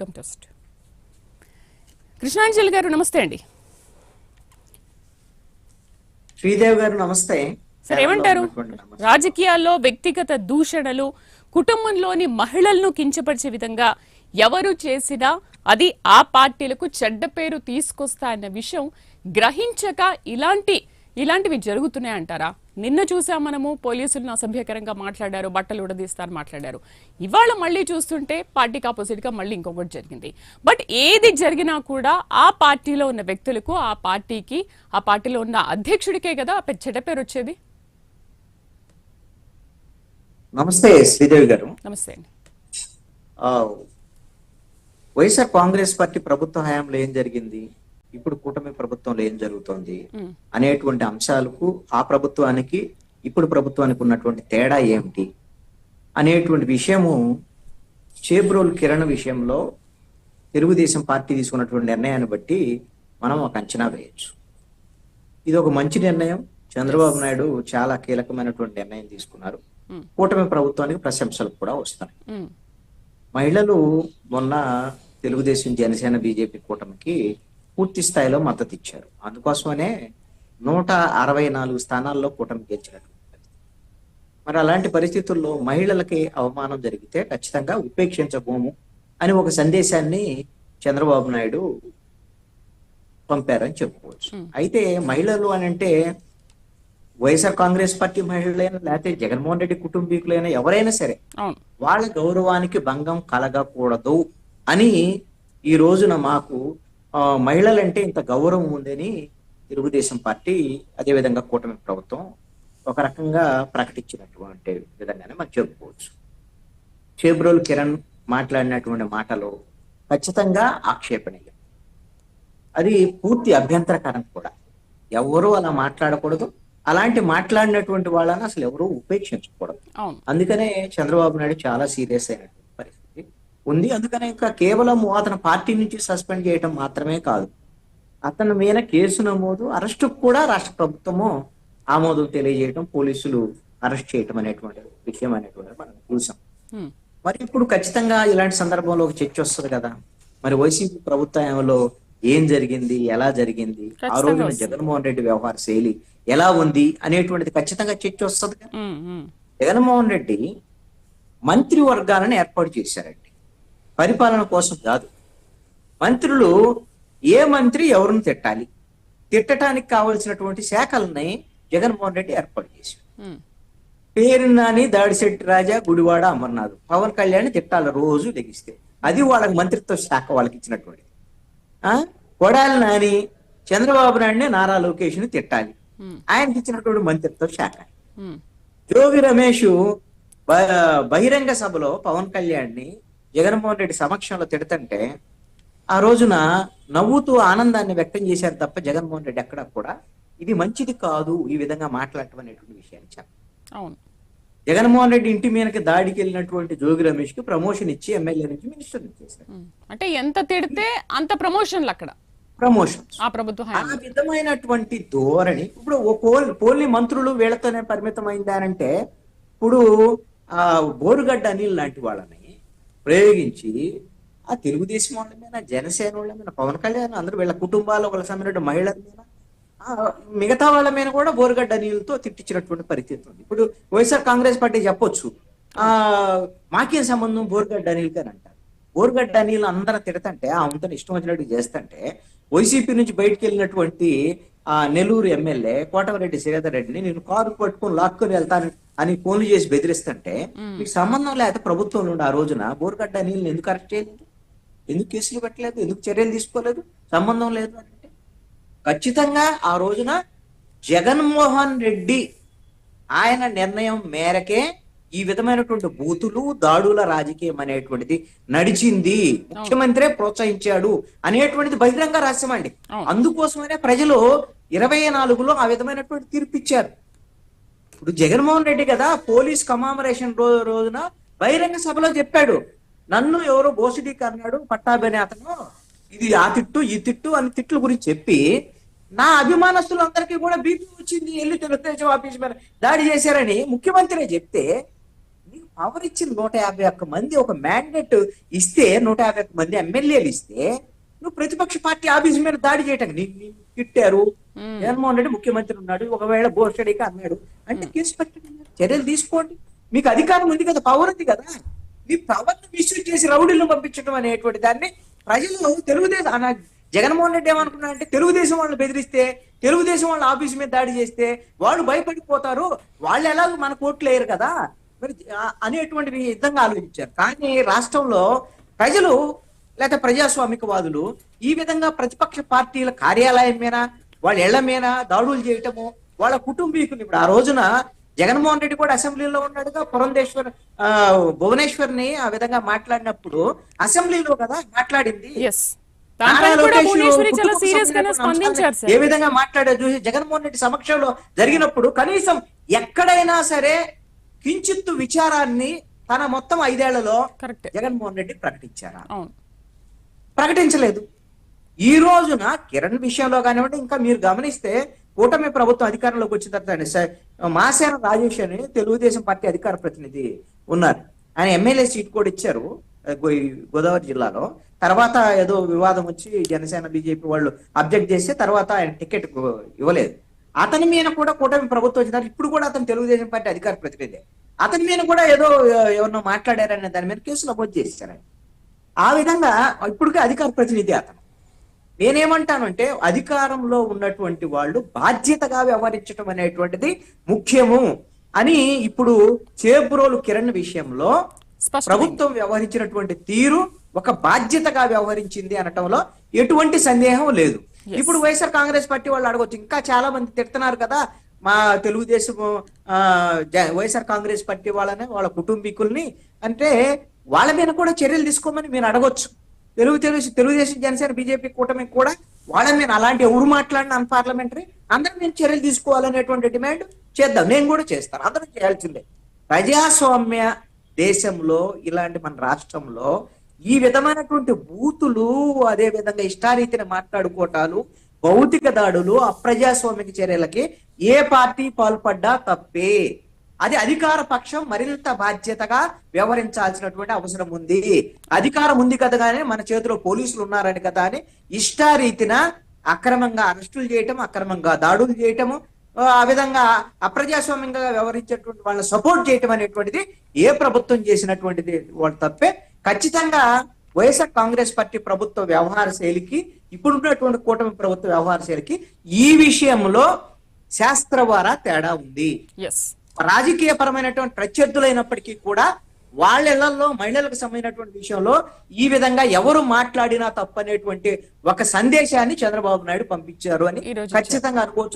Contest Krishnanjali గారు నమస్తే అండి. శ్రీదేవి గారు నమస్తే. సార్ ఏమంటారు? రాజకీయాల్లో వ్యక్తిగత దూషణలు, కుటుంబంలోని మహిళలను కించపరిచే విధంగా ఎవరు చేసినా అది ఆ పార్టీలకు చెడ్డ పేరు తీసుకొస్తా అన్న విషయం గ్రహించక ఇలాంటివి జరుగుతున్నాయంటారా? నిన్న చూసాం మనము, పోలీసులను అసభ్యకరంగా మాట్లాడారు, బట్టలు ఉడదీస్తారు మాట్లాడారు. ఇవాళ మళ్ళీ చూస్తుంటే పార్టీకి ఆపోజిట్ గా మళ్ళీ ఇంకొకటి జరిగింది. బట్ ఏది జరిగినా కూడా ఆ పార్టీలో ఉన్న వ్యక్తులకు, ఆ పార్టీలో ఉన్న అధ్యక్షుడికే కదా చెడ్డ పేరు వచ్చేది. నమస్తే శ్రీదేవి గారు. నమస్తే అండి. వైఎస్ఆర్ కాంగ్రెస్ పార్టీ ప్రభుత్వ హయాంలో ఏం జరిగింది, ఇప్పుడు కూటమి ప్రభుత్వంలో ఏం జరుగుతోంది అనేటువంటి అంశాలకు, ఆ ప్రభుత్వానికి ఇప్పుడు ప్రభుత్వానికి ఉన్నటువంటి తేడా ఏమిటి అనేటువంటి విషయము చేబ్రోలు కిరణ్ విషయంలో తెలుగుదేశం పార్టీ తీసుకున్నటువంటి నిర్ణయాన్ని బట్టి మనం ఒక అంచనా వేయచ్చు. ఇది ఒక మంచి నిర్ణయం. చంద్రబాబు నాయుడు చాలా కీలకమైనటువంటి నిర్ణయం తీసుకున్నారు. కూటమి ప్రభుత్వానికి ప్రశంసలు కూడా వస్తాయి. మహిళలు మొన్న తెలుగుదేశం, జనసేన, బీజేపీ కూటమికి పూర్తి స్థాయిలో మద్దతు ఇచ్చారు. అందుకోసమనే 164 స్థానాల్లో కూటమి గెలిచినట్టు. మరి అలాంటి పరిస్థితుల్లో మహిళలకి అవమానం జరిగితే ఖచ్చితంగా ఉపేక్షించబోము అని ఒక సందేశాన్ని చంద్రబాబు నాయుడు పంపారని చెప్పుకోవచ్చు. అయితే మహిళలు అని అంటే వైఎస్ఆర్ కాంగ్రెస్ పార్టీ మహిళలైనా, లేకపోతే జగన్మోహన్ రెడ్డి కుటుంబీకులైనా, ఎవరైనా సరే వాళ్ళ గౌరవానికి భంగం కలగకూడదు అని ఈ రోజున మాకు మహిళలంటే ఇంత గౌరవం ఉందని తెలుగుదేశం పార్టీ, అదేవిధంగా కూటమి ప్రభుత్వం ఒక రకంగా ప్రకటించినటువంటి విధంగానే మనం చెప్పుకోవచ్చు. చేబ్రోలు కిరణ్ మాట్లాడినటువంటి మాటలు ఖచ్చితంగా ఆక్షేపణీయం. అది పూర్తి అభ్యంతరకరం కూడా. ఎవరు అలా మాట్లాడకూడదు. అలాంటి మాట్లాడినటువంటి వాళ్ళని అసలు ఎవరు ఉపేక్షించకూడదు. అందుకనే చంద్రబాబు నాయుడు చాలా సీరియస్ అయినటువంటి పరిస్థితి ఉంది. అందుకనే ఇంకా కేవలం అతను పార్టీ నుంచి సస్పెండ్ చేయటం మాత్రమే కాదు, అతని మీద కేసు నమోదు, అరెస్టు కూడా రాష్ట్ర ప్రభుత్వము ఆమోదం తెలియజేయటం, పోలీసులు అరెస్ట్ చేయటం అనేటువంటి విషయం అనేటువంటిది మనం చూసాం. మరి ఇప్పుడు ఖచ్చితంగా ఇలాంటి సందర్భంలో ఒక చర్చ వస్తుంది కదా. మరి వైసీపీ ప్రభుత్వంలో ఏం జరిగింది, ఎలా జరిగింది, ఆ రోజున జగన్మోహన్ రెడ్డి వ్యవహార శైలి ఎలా ఉంది అనేటువంటిది ఖచ్చితంగా చర్చ వస్తుంది కదా. జగన్మోహన్ రెడ్డి మంత్రి వర్గాలను ఏర్పాటు చేశారండి, పరిపాలన కోసం కాదు. మంత్రులు ఏ మంత్రి ఎవరిని తిట్టాలి, తిట్టడానికి కావలసినటువంటి శాఖలని జగన్మోహన్ రెడ్డి ఏర్పాటు చేశారు. పేరు నాని, దాడిశెట్టి రాజా, గుడివాడ అమర్నాథ్, పవన్ కళ్యాణ్ తిట్టాలి రోజు లెగిస్తే. అది వాళ్ళకి మంత్రిత్వ శాఖ వాళ్ళకి ఇచ్చినటువంటిది. కొడాలి నాని చంద్రబాబు నాయుడిని, నారా లోకేష్ ని తిట్టాలి, ఆయనకి ఇచ్చినటువంటి మంత్రిత్వ శాఖ. జోగి రమేష్ బహిరంగ సభలో పవన్ కళ్యాణ్ ని జగన్మోహన్ రెడ్డి సమక్షంలో తిడుతుంటే ఆ రోజున నవ్వుతూ ఆనందాన్ని వ్యక్తం చేశారు తప్ప జగన్మోహన్ రెడ్డి ఎక్కడ కూడా ఇది మంచిది కాదు ఈ విధంగా మాట్లాడటం అనేటువంటి విషయాన్ని చెప్పారు. జగన్మోహన్ రెడ్డి ఇంటి మీదకి దాడికి వెళ్ళినటువంటి జోగి రమేష్ కి ప్రమోషన్ ఇచ్చి ఎమ్మెల్యే నుంచి మినిస్టర్ చేశారు. అంటే ఎంత తిడితే అంత ప్రమోషన్లు, అక్కడ ప్రమోషన్. ఆ విధమైనటువంటి ధోరణి ఇప్పుడు పోల్ని మంత్రులు వీళ్ళతోనే పరిమితమైంది అంటే, ఇప్పుడు ఆ బోరుగడ్డ అనిల్ లాంటి వాళ్ళని ప్రయోగించి ఆ తెలుగుదేశం వాళ్ళ మీద, జనసేన వాళ్ళ మీద, పవన్ కళ్యాణ్ అందరూ వీళ్ళ కుటుంబాలు, వాళ్ళ సంబంధించిన మహిళల మీద, మిగతా వాళ్ళ మీద కూడా బోరుగడ్డ అనిల్తో తిట్టించినటువంటి పరిస్థితి ఉంది. ఇప్పుడు వైఎస్ఆర్ కాంగ్రెస్ పార్టీ చెప్పొచ్చు మాకేం సంబంధం బోరుగడ్డ అనిల్కి అని అంటారు. బోరుగడ్డ అనిల్ అందరూ తిడతంటే, అంతా ఇష్టం వచ్చినట్టు చేస్తుంటే, వైసీపీ నుంచి బయటకు వెళ్ళినటువంటి నెల్లూరు ఎమ్మెల్యే కోటమిరెడ్డి శ్రీధర్ రెడ్డిని నేను కారు పట్టుకొని లాక్కొని వెళ్తాను అని ఫోన్లు చేసి బెదిరిస్తుంటే, మీకు సంబంధం లేకపోతే ప్రభుత్వంలో ఉండి ఆ రోజున బోరుగడ్డ అనిల్ని ఎందుకు అరెస్ట్ చేయలేదు, ఎందుకు కేసులు పెట్టలేదు, ఎందుకు చర్యలు తీసుకోలేదు? సంబంధం లేదు అంటే ఖచ్చితంగా ఆ రోజున జగన్మోహన్ రెడ్డి ఆయన నిర్ణయం మేరకే ఈ విధమైనటువంటి బూతులు, దాడుల రాజకీయం అనేటువంటిది నడిచింది, ముఖ్యమంత్రే ప్రోత్సహించాడు అనేటువంటిది బహిరంగ రహస్యం అండి. అందుకోసమనే ప్రజలు 24లో ఆ విధమైనటువంటి తీర్పిచ్చారు. ఇప్పుడు జగన్మోహన్ రెడ్డి కదా పోలీస్ కమామరేషన్ రోజున బహిరంగ సభలో చెప్పాడు, నన్ను ఎవరో బోసిడీకి అన్నాడు పట్టాభి అతను, ఇది ఆ తిట్టు ఈ తిట్టు అని తిట్ల గురించి చెప్పి నా అభిమానస్తులందరికీ కూడా బీపీ వచ్చింది, వెళ్ళి తెలుగుదేశం ఆఫీస్ మీద దాడి చేశారని ముఖ్యమంత్రి చెప్తే పవర్ ఇచ్చింది 151 మంది ఒక మ్యాండేట్ ఇస్తే 151 మంది ఎమ్మెల్యేలు ఇస్తే నువ్వు ప్రతిపక్ష పార్టీ ఆఫీస్ మీద దాడి చేయటానికి తిట్టారు. జగన్మోహన్ రెడ్డి ముఖ్యమంత్రి ఉన్నాడు, ఒకవేళ బోర్షడికి అన్నాడు అంటే కేసు పెట్టండి, చర్యలు తీసుకోండి. మీకు అధికారం ఉంది కదా, పవర్ ఉంది కదా. మీ పవర్ మిస్యూజ్ చేసి రౌడీలను పంపించడం అనేటువంటి దాన్ని ప్రజలు తెలుగుదేశం జగన్మోహన్ రెడ్డి ఏమనుకున్నారంటే తెలుగుదేశం వాళ్ళని బెదిరిస్తే, తెలుగుదేశం వాళ్ళ ఆఫీస్ మీద దాడి చేస్తే వాళ్ళు భయపడిపోతారు, వాళ్ళు ఎలాగో మన కోట్లు వేయరు కదా మరి అనేటువంటి విధంగా ఆలోచించారు. కానీ రాష్ట్రంలో ప్రజలు లేకపోతే ప్రజాస్వామికవాదులు ఈ విధంగా ప్రతిపక్ష పార్టీల కార్యాలయం మీద, వాళ్ళ ఇళ్ల మీద దాడులు చేయటము, వాళ్ళ కుటుంబీకులు. ఇప్పుడు ఆ రోజున జగన్మోహన్ రెడ్డి కూడా అసెంబ్లీలో ఉన్నాడుగా, భువనేశ్వర్ని ఆ విధంగా మాట్లాడినప్పుడు అసెంబ్లీలో కదా మాట్లాడింది. ఏ విధంగా మాట్లాడారు చూసి జగన్మోహన్ రెడ్డి సమక్షంలో జరిగినప్పుడు కనీసం ఎక్కడైనా సరే కించిత్తు విచారాన్ని తన మొత్తం 5 ఏళ్లలో జగన్మోహన్ రెడ్డి ప్రకటించారా? ప్రకటించలేదు. ఈ రోజున కిరణ్ విషయంలో కానివ్వండి, ఇంకా మీరు గమనిస్తే కూటమి ప్రభుత్వం అధికారంలోకి వచ్చిన తర్వాత మాసేన రాజేష్ అని తెలుగుదేశం పార్టీ అధికార ప్రతినిధి ఉన్నారు, ఆయన ఎమ్మెల్యే సీట్ కూడా ఇచ్చారు గోదావరి జిల్లాలో. తర్వాత ఏదో వివాదం వచ్చి జనసేన బీజేపీ వాళ్ళు అబ్జెక్ట్ చేస్తే తర్వాత ఆయన టికెట్ ఇవ్వలేదు. అతని మీద కూడా కూటమి ప్రభుత్వం వచ్చిన తర్వాత ఇప్పుడు కూడా అతను తెలుగుదేశం పార్టీ అధికార ప్రతినిధి, అతని మీద కూడా ఏదో ఎవరినో మాట్లాడారనే దాని మీద కేసులు నమోదు చేశారు. ఆ విధంగా ఇప్పటికే అధికార ప్రతినిధి అతను. నేనేమంటానంటే అధికారంలో ఉన్నటువంటి వాళ్ళు బాధ్యతగా వ్యవహరించడం అనేటువంటిది ముఖ్యము అని ఇప్పుడు చేబ్రోలు కిరణ్ విషయంలో ప్రభుత్వం వ్యవహరించినటువంటి తీరు ఒక బాధ్యతగా వ్యవహరించింది అనటంలో ఎటువంటి సందేహం లేదు. ఇప్పుడు వైఎస్ఆర్ కాంగ్రెస్ పార్టీ వాళ్ళు అడగొచ్చు, ఇంకా చాలా మంది తిడుతున్నారు కదా మా తెలుగుదేశం వైఎస్ఆర్ కాంగ్రెస్ పార్టీ వాళ్ళని, వాళ్ళ కుటుంబీకుల్ని అంటే వాళ్ళ మీద కూడా చర్యలు తీసుకోమని మీరు అడగొచ్చు. తెలుగుదేశం జనసేన బీజేపీ కూటమి కూడా వాళ్ళ మీద అలాంటి ఎవరు మాట్లాడిన అన్పార్లమెంటరీ అందరం మేము చర్యలు తీసుకోవాలనేటువంటి డిమాండ్ చేద్దాం. నేను కూడా చేస్తాను, అందరం చేయాల్సిందే. ప్రజాస్వామ్య దేశంలో ఇలాంటి మన రాష్ట్రంలో ఈ విధమైనటువంటి బూతులు, అదే విధంగా ఇష్టారీతిని మాట్లాడుకోవటాలు, భౌతిక దాడులు, అప్రజాస్వామిక చర్యలకి ఏ పార్టీ పాల్పడ్డా తప్పే. అది అధికార పక్షం మరింత బాధ్యతగా వ్యవహరించాల్సినటువంటి అవసరం ఉంది. అధికారం ఉంది కదా కానీ మన చేతిలో పోలీసులు ఉన్నారని కదా అని ఇష్టారీతిన అక్రమంగా అరెస్టులు చేయటం, అక్రమంగా దాడులు చేయటము, ఆ విధంగా అప్రజాస్వామ్యంగా వ్యవహరించేటువంటి వాళ్ళని సపోర్ట్ చేయటం అనేటువంటిది ఏ ప్రభుత్వం చేసినటువంటిది వాళ్ళు తప్పే. ఖచ్చితంగా వైఎస్ఆర్ కాంగ్రెస్ పార్టీ ప్రభుత్వ వ్యవహార శైలికి, ఇప్పుడున్నటువంటి కూటమి ప్రభుత్వ వ్యవహార శైలికి ఈ విషయంలో శాస్త్రవార తేడా ఉంది. రాజకీయ పరమైనటువంటి ప్రత్యర్థులైనప్పటికీ కూడా వాళ్ళ ఇళ్లలో మహిళలకు సంబంధించినటువంటి విషయంలో ఈ విధంగా ఎవరు మాట్లాడినా తప్పనేటువంటి ఒక సందేశాన్ని చంద్రబాబు నాయుడు పంపించారు అని ఖచ్చితంగా అనుకోవచ్చు.